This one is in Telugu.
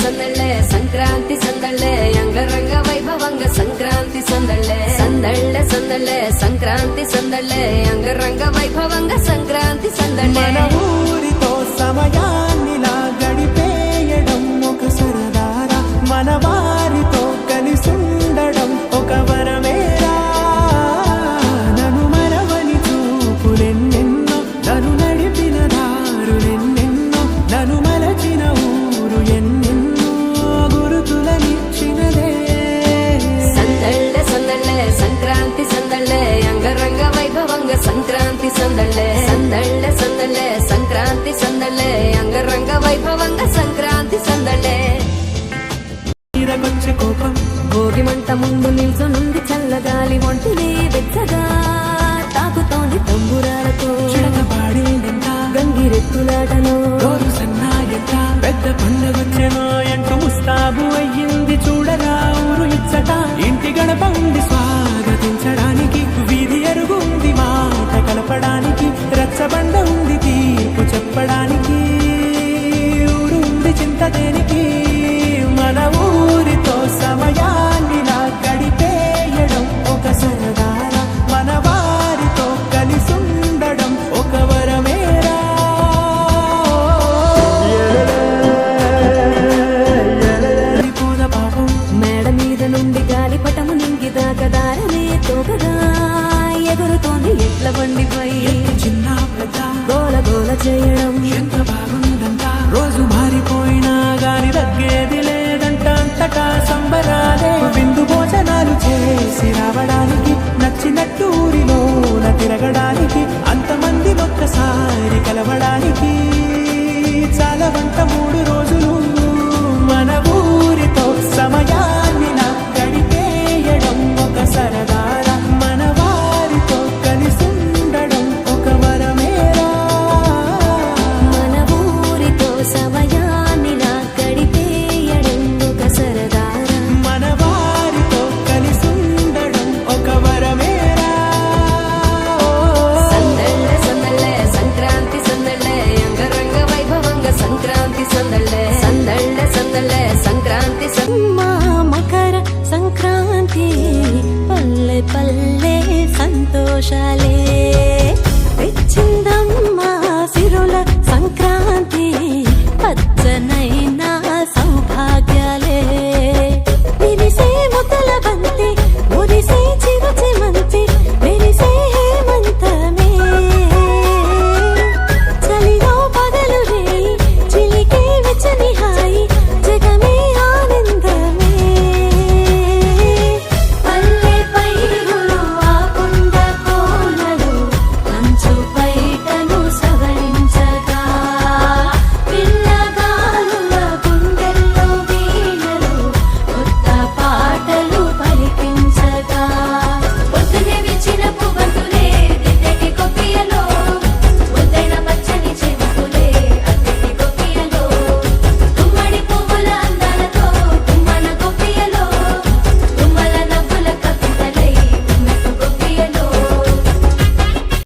సందళ్ళే సంక్రాంతి సందళ్ళే అంగరంగ వైభవంగ సంక్రాంతి సందళ్ళే సందళ్ళే సందళ్ళే సంక్రాంతి సందళ్ళే అంగరంగ వైభవంగ సంక్రాంతి సందళ్ళే మన ఊరితో సమయాన్నిలా గడిపేయడం ఒక సరదారా మన వారితో కలిసుండడం ఒక వరమేరా నన్ను మరవని చూపులెన్నెన్నో నన్ను నడిపిన దారులెన్నెన్నో నన్ను మలచిన ఊరు ఎన్నెన్నో గురుతులనిచ్చినదే సందళ్ళే సందళ్ళే సంక్రాంతి సందళ్ళే అంగరంగ వైభవంగ సంక్రాంతి సందళ్ళే సందళ్ళే సందళ్ళే సంక్రాంతి సందళ్ళే అంగరంగ వైభవంగ సంక్రాంతి సందళ్ళే తీరగొచ్చే కోపం భోగి మంట ముందు నిల్చొనుంది చల్లగాలి ఒంటిని వెచ్చగా తాకుతోంది తంబురాలతో చిడక పాడేంత గంగిరెత్తులాటలో రోజు సన్నాయంత పెద్ద పండగొచ్చెనో ఎంటూ ముస్తాబు అయ్యింది చూడరా ఊరు ఇచ్చట ఇంటి గడప ఉంది స్వాగతించడానికి వీధి అరుగుంది మాట కలపడానికి రచ్చబండ ఉంది తీర్పు చెప్పడానికి ఊరు ఉంది చింత దేనికి మన ఊరితో సమయాన్నిలా గడిపేయడం ఒక సరదార మన వారితో కలిసుండడం ఒక వరమేరా పూల పాపం మేడ మీద నుండి గాలిపటము నింగిదాకా దారనే తోకగా ఎగురుతోంది ఎట్ల బండిపై చిన్న పెద్ద గోల గోల చేయడం ఎంత బాగుందంట రోజు మారిపోయినా గాని తగ్గేది లేదంట అంతటా సంబరాలే విందు భోజనాలు చేసి రావడానికి నచ్చినట్టు ఊరిలోన తిరగడానికి అంతమంది ఒక్కసారి కలవడానికి చాలా వంటము